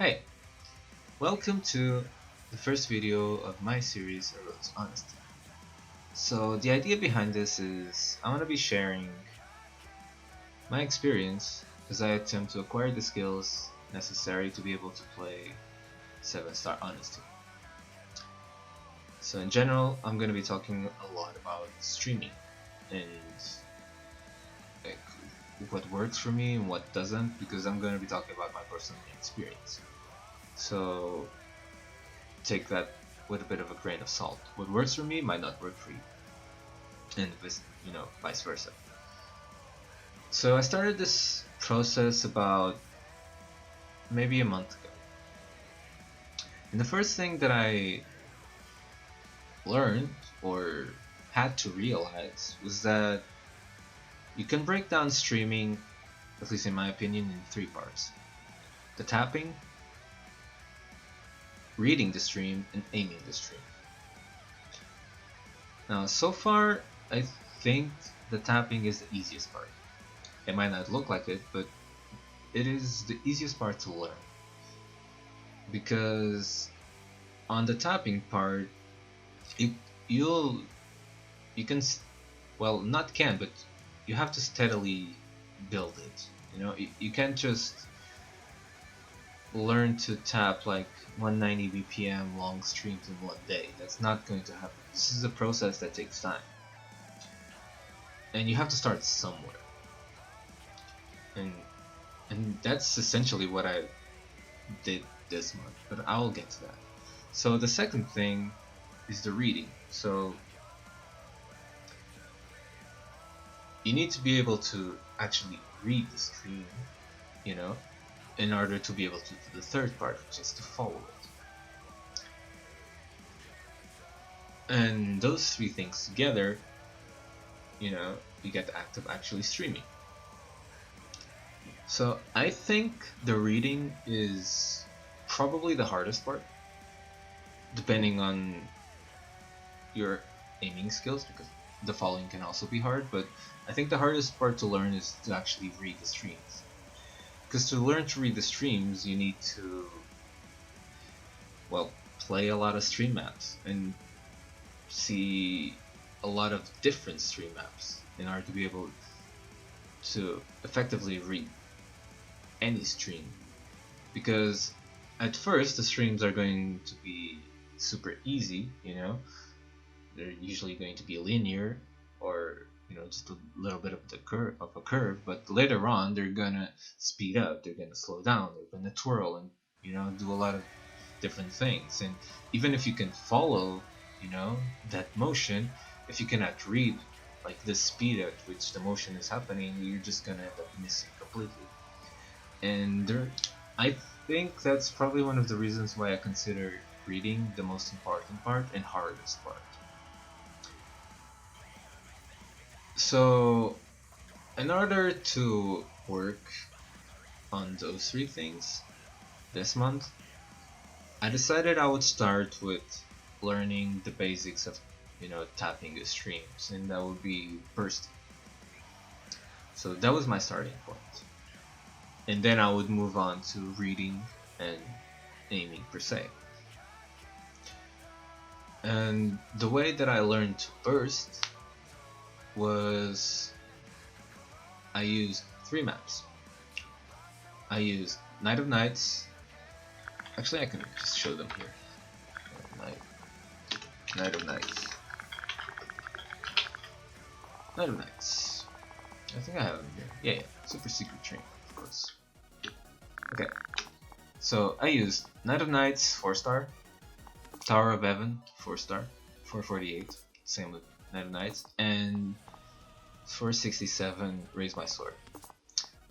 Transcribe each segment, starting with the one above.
Hey, welcome to the first video of my series, A Road to Honesty. So the idea behind this is I want to be sharing my experience as I attempt to acquire the skills necessary to be able to play 7-star Honesty. So in general, I'm going to be talking a lot about streaming and like what works for me and what doesn't, because I'm going to be talking about my personal experience. So take that with a bit of a grain of salt. What works for me might not work for you, and vice versa. So I started this process about maybe a month ago, and the first thing that I learned or had to realize was that you can break down streaming, at least in my opinion, in three parts: the tapping, reading the stream, and aiming the stream. Now, so far, I think the tapping is the easiest part. It might not look like it, but it is the easiest part to learn. Because on the tapping part, you you'll you can well, not can, but you have to steadily build it. You can't just learn to tap like 190 BPM long streams in one day. That's not going to happen. This is a process that takes time, and you have to start somewhere. And that's essentially what I did this month, but I'll get to that. So the second thing is the reading. So you need to be able to actually read the stream, you know, in order to be able to do the third part, which is to follow it. And those three things together, you get the act of actually streaming. So I think the reading is probably the hardest part, depending on your aiming skills, because the following can also be hard, but I think the hardest part to learn is to actually read the streams. Because to learn to read the streams, you need to, play a lot of stream maps and see a lot of different stream maps in order to be able to effectively read any stream. Because at first, the streams are going to be super easy, they're usually going to be linear or just a little bit of a curve, but later on they're gonna speed up, they're gonna slow down, they're gonna twirl and do a lot of different things. And even if you can follow that motion, if you cannot read like the speed at which the motion is happening, you're just gonna end up missing completely. And I think that's probably one of the reasons why I consider reading the most important part and hardest part. So, in order to work on those three things this month, I decided I would start with learning the basics of, tapping the streams, and that would be bursting. So that was my starting point. And then I would move on to reading and aiming per se. And the way that I learned to burst was I used three maps. I used Night of Nights. Actually, I can just show them here. Night of Nights. Night of Nights. I think I have them here. Yeah. Super Secret Train, of course. Okay. So I used Night of Nights 4-star, Tower of Heaven 4-star, 448. Same with Night of Nights, and 467 Raise My Sword.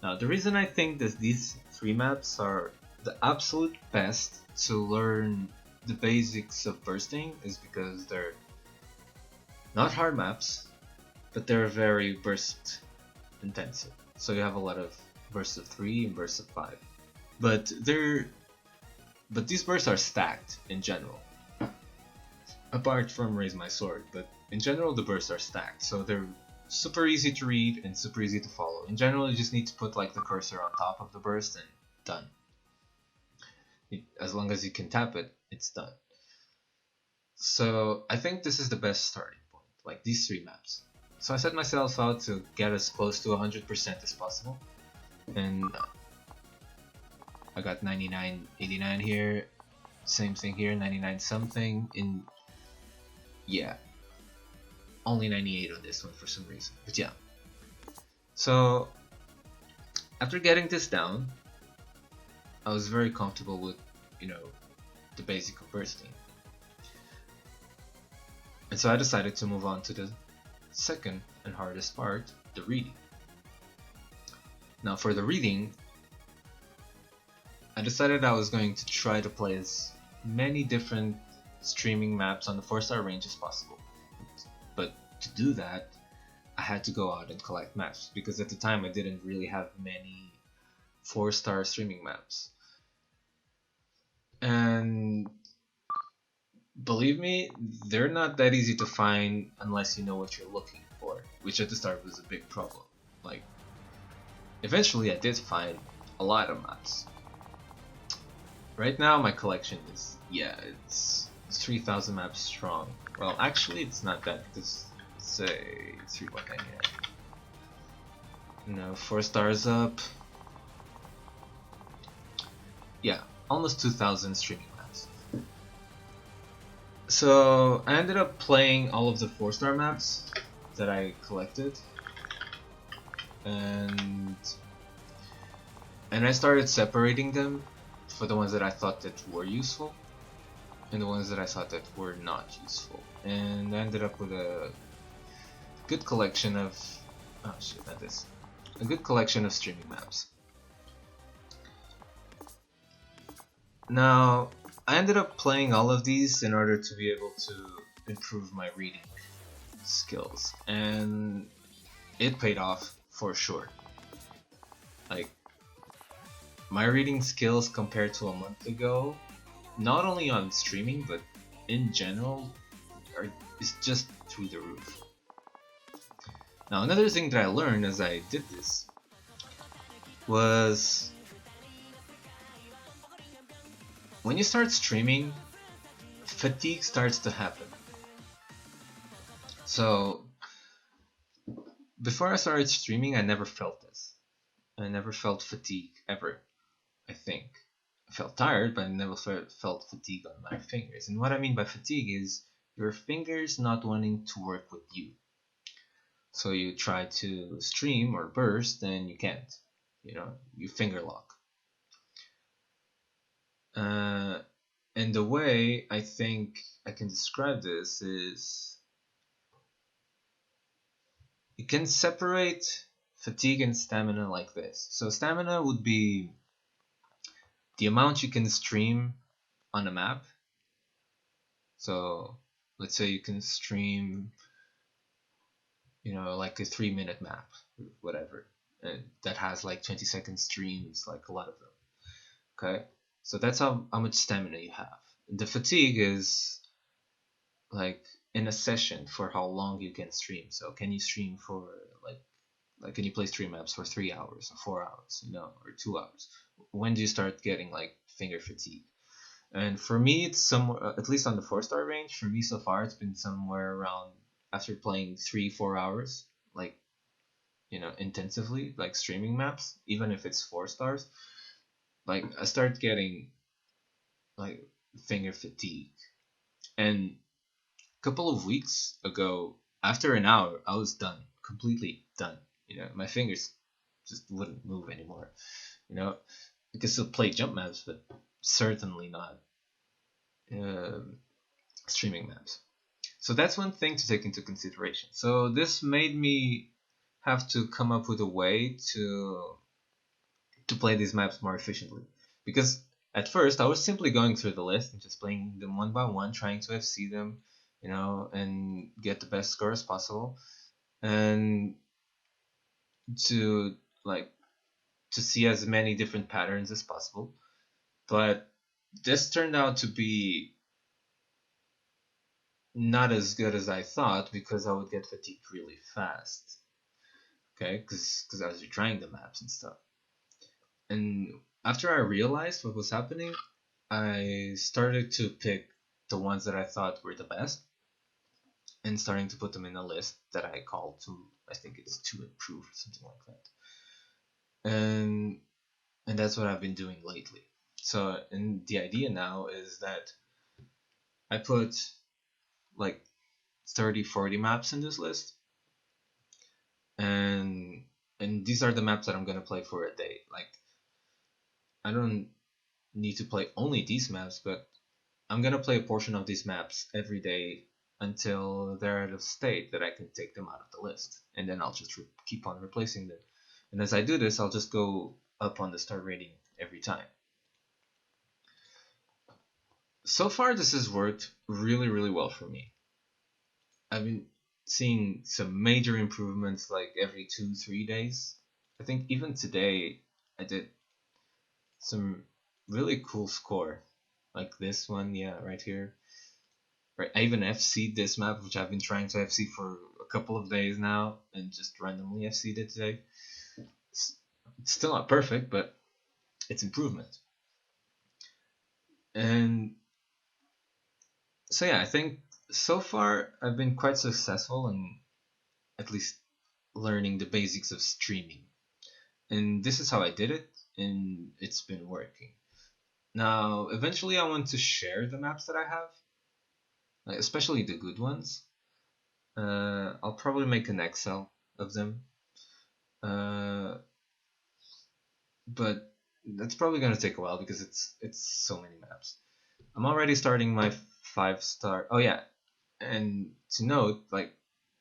Now, the reason I think that these three maps are the absolute best to learn the basics of bursting is because they're not hard maps, but they're very burst intensive. So you have a lot of bursts of 3 and bursts of 5. But these bursts are stacked in general. Apart from Raise My Sword, but in general the bursts are stacked, so they're super easy to read and super easy to follow. In general, you just need to put like the cursor on top of the burst and done. As long as you can tap it, it's done. So I think this is the best starting point, like these three maps. So I set myself out to get as close to 100% as possible, and I got 99.89 here, same thing here, 99 something, and yeah, only 98 on this one for some reason, but yeah. So after getting this down, I was very comfortable with, you know, the basic of bursting. And so I decided to move on to the second and hardest part, the reading. Now for the reading, I decided I was going to try to play as many different streaming maps on the 4-star range as possible. But to do that, I had to go out and collect maps, because at the time I didn't really have many 4-star streaming maps. And believe me, they're not that easy to find unless you know what you're looking for, which at the start was a big problem. Like, eventually I did find a lot of maps. Right now my collection is, yeah, it's 3,000 maps strong. Well, actually it's not that, because say 3.9 here. You know, 4 stars up. Yeah, almost 2,000 streaming maps. So I ended up playing all of the 4-star maps that I collected, and I started separating them for the ones that I thought that were useful and the ones that I thought that were not useful, and I ended up with a good collection of a good collection of streaming maps. Now I ended up playing all of these in order to be able to improve my reading skills, and it paid off for sure. Like, my reading skills compared to a month ago, not only on streaming but in general, is just through the roof. Now another thing that I learned as I did this was, when you start streaming, fatigue starts to happen. So before I started streaming, I never felt this. I never felt fatigue ever, I think. I felt tired, but I never felt fatigue on my fingers. And what I mean by fatigue is your fingers not wanting to work with you. So you try to stream or burst and you can't. You know, you finger lock. And the way I think I can describe this is, you can separate fatigue and stamina like this. So stamina would be the amount you can stream on a map. So let's say you can stream, you know, like a 3-minute map, whatever, and that has like 20-second streams, like a lot of them. Okay, so that's how much stamina you have. The fatigue is like in a session for how long you can stream. So can you stream for like can you play stream maps for 3 hours or 4 hours, you know, or 2 hours? When do you start getting like finger fatigue? And for me, it's somewhere, at least on the 4-star range, for me so far, it's been somewhere around, after playing 3-4 hours, like, you know, intensively, like streaming maps, even if it's 4 stars, like I start getting like finger fatigue. And a couple of weeks ago, after an hour, I was done, completely done. You know, my fingers just wouldn't move anymore. You know, I could still play jump maps, but certainly not streaming maps. So that's one thing to take into consideration. So this made me have to come up with a way to play these maps more efficiently. Because at first I was simply going through the list and just playing them one by one, trying to FC them, you know, and get the best scores possible, and to like to see as many different patterns as possible. But this turned out to be not as good as I thought, because I would get fatigued really fast. Okay, because I was retrying the maps and stuff. And after I realized what was happening, I started to pick the ones that I thought were the best and starting to put them in a list that I call I think it's to improve or something like that. And that's what I've been doing lately. So, and the idea now is that I put like 30, 40 maps in this list, and these are the maps that I'm gonna play for a day. Like, I don't need to play only these maps, but I'm gonna play a portion of these maps every day until they're at a state that I can take them out of the list, and then I'll just keep on replacing them. And as I do this, I'll just go up on the star rating every time. So far, this has worked really, really well for me. I've been seeing some major improvements like every 2, 3 days. I think even today I did some really cool score, like this one, yeah, right here. Right, I even FC'd this map, which I've been trying to FC for a couple of days now, and just randomly FC'd it today. It's still not perfect, but it's improvement. And so yeah, I think so far I've been quite successful in at least learning the basics of streaming. And this is how I did it, and it's been working. Now, eventually I want to share the maps that I have, like especially the good ones. I'll probably make an Excel of them. Uh, but that's probably gonna take a while because it's so many maps. I'm already starting my 5-star. Oh yeah, and to note, like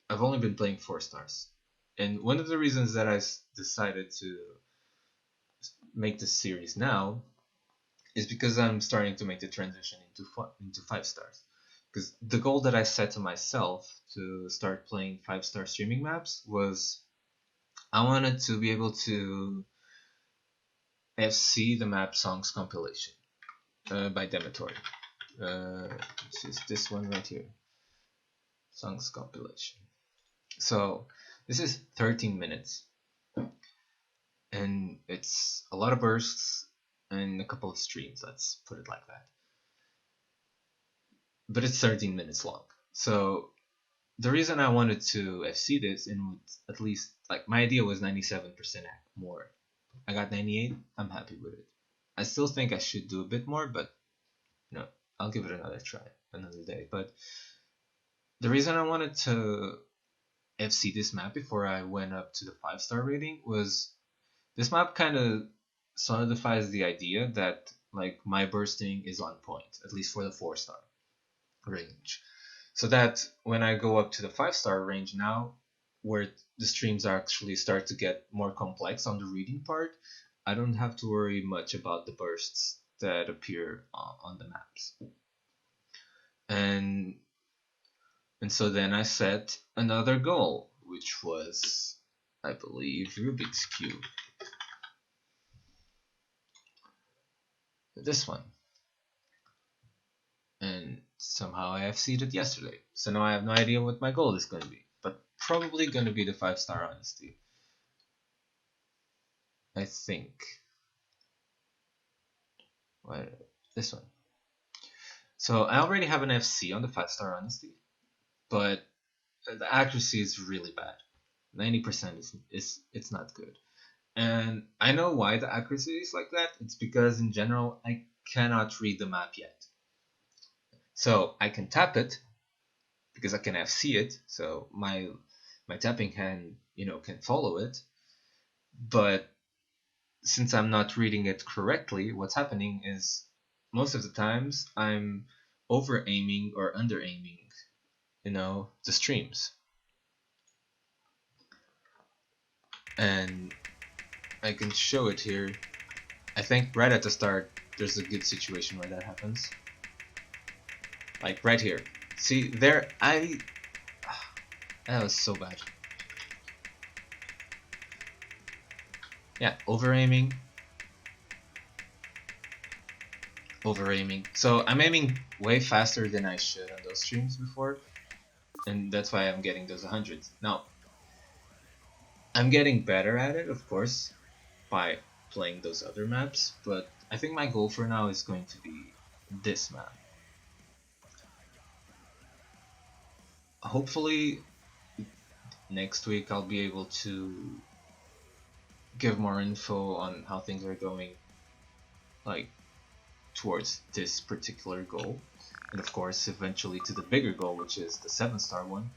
I've only been playing 4 stars, and one of the reasons that I decided to make this series now is because I'm starting to make the transition into 5 stars. Because the goal that I set to myself to start playing 5-star streaming maps was I wanted to be able to FC the map songs compilation by Demetor. This is this one right here, songs compilation. So this is 13 minutes, and it's a lot of bursts and a couple of streams. Let's put it like that. But it's 13 minutes long. So the reason I wanted to FC this and would at least like my idea was 97% more. I got 98. I'm happy with it. I still think I should do a bit more, but no, I'll give it another try another day. But the reason I wanted to FC this map before I went up to the 5-star rating was this map kind of solidifies the idea that like my bursting is on point, at least for the 4-star range. So that when I go up to the 5-star range now, where the streams actually start to get more complex on the reading part, I don't have to worry much about the bursts that appear on the maps. And so then I set another goal, which was, I believe, Rubik's Cube. This one. And somehow I FC'd it yesterday. So now I have no idea what my goal is going to be. But probably going to be the 5-star honesty. I think. What? This one. So I already have an FC on the 5-star honesty. But the accuracy is really bad. 90% is it's not good. And I know why the accuracy is like that. It's because in general I cannot read the map yet. So I can tap it because I can FC it. So my tapping hand, can follow it. But since I'm not reading it correctly, what's happening is most of the times I'm over aiming or under aiming, the streams. And I can show it here. I think right at the start, there's a good situation where that happens. Like right here. See, there, that was so bad. Yeah, over aiming. So I'm aiming way faster than I should on those streams before. And that's why I'm getting those 100s. Now, I'm getting better at it, of course, by playing those other maps. But I think my goal for now is going to be this map. Hopefully next week I'll be able to give more info on how things are going, like towards this particular goal, and of course eventually to the bigger goal, which is the 7-star one.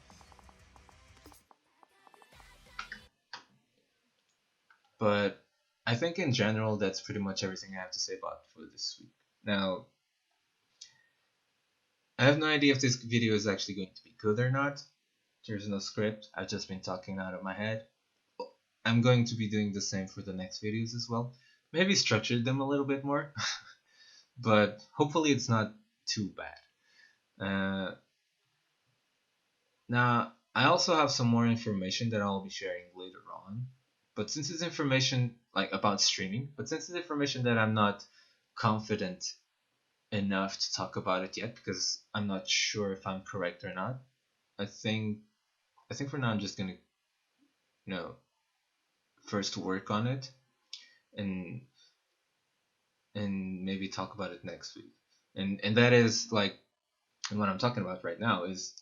But I think in general that's pretty much everything I have to say about for this week. Now, I have no idea if this video is actually going to be good or not. There's no script, I've just been talking out of my head. I'm going to be doing the same for the next videos as well. Maybe structure them a little bit more, but hopefully it's not too bad. Now, I also have some more information that I'll be sharing later on. But since it's information like about streaming, but since it's information that I'm not confident enough to talk about it yet, because I'm not sure if I'm correct or not, I think for now I'm just gonna, first work on it and maybe talk about it next week. And that is like, and what I'm talking about right now is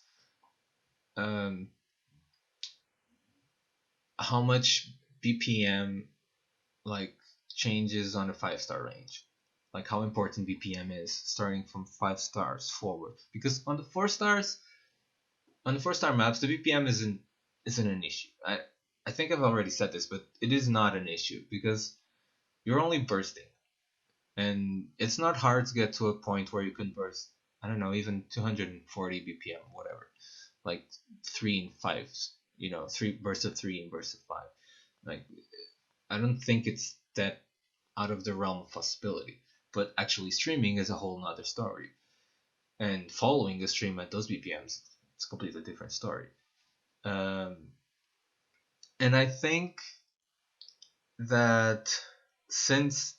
how much BPM like changes on a 5-star range, like how important BPM is starting from 5 stars forward. Because on the 4-star maps, the BPM isn't an issue. I think I've already said this, but it is not an issue because you're only bursting, and it's not hard to get to a point where you can burst. I don't know, even 240 BPM, whatever, like 3 and 5, three bursts of 3 and bursts of 5. Like, I don't think it's that out of the realm of possibility. But actually streaming is a whole nother story. And following a stream at those BPMs, it's a completely different story. And I think that since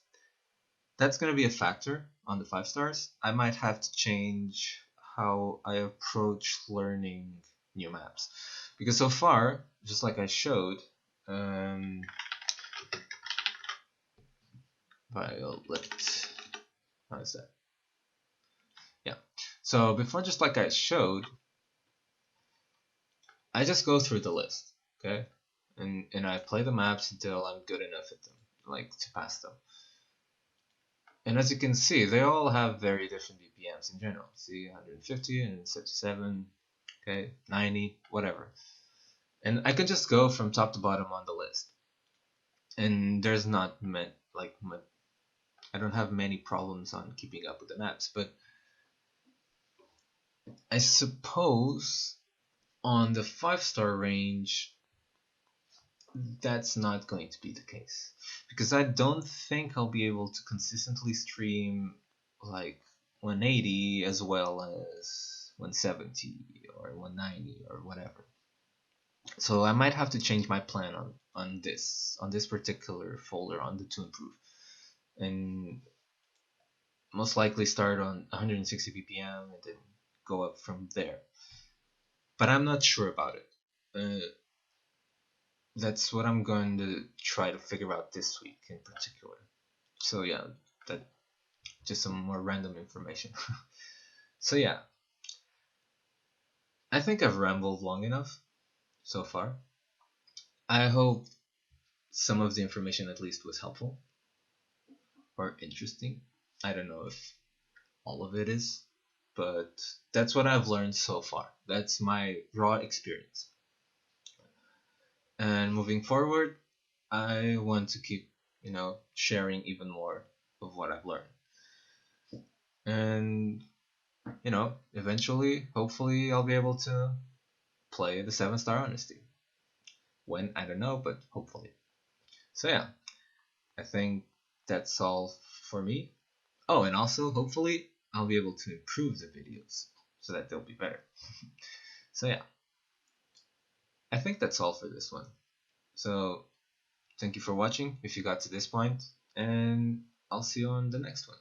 that's going to be a factor on the 5 stars, I might have to change how I approach learning new maps. Because so far, just like I showed, Violet. How is that? Yeah. So before, just like I showed, I just go through the list, okay? And I play the maps until I'm good enough at them, like to pass them. And as you can see, they all have very different BPMs in general. See, 150 and 77, okay, 90, whatever. And I could just go from top to bottom on the list. And there's not I don't have many problems on keeping up with the maps, but I suppose on the 5-star range, that's not going to be the case, because I don't think I'll be able to consistently stream like 180 as well as 170 or 190 or whatever. So I might have to change my plan on this particular folder on the to improve, and most likely start on 160 BPM and then go up from there. But I'm not sure about it. That's what I'm going to try to figure out this week in particular. So yeah, that just some more random information. So yeah, I think I've rambled long enough so far. I hope some of the information at least was helpful or interesting. I don't know if all of it is, but that's what I've learned so far. That's my raw experience. And moving forward, I want to keep, sharing even more of what I've learned. And, eventually, hopefully, I'll be able to play the 7-star honesty. When, I don't know, but hopefully. So yeah, I think that's all for me. Oh, and also, hopefully, I'll be able to improve the videos so that they'll be better. So yeah, I think that's all for this one. So thank you for watching if you got to this point, and I'll see you on the next one.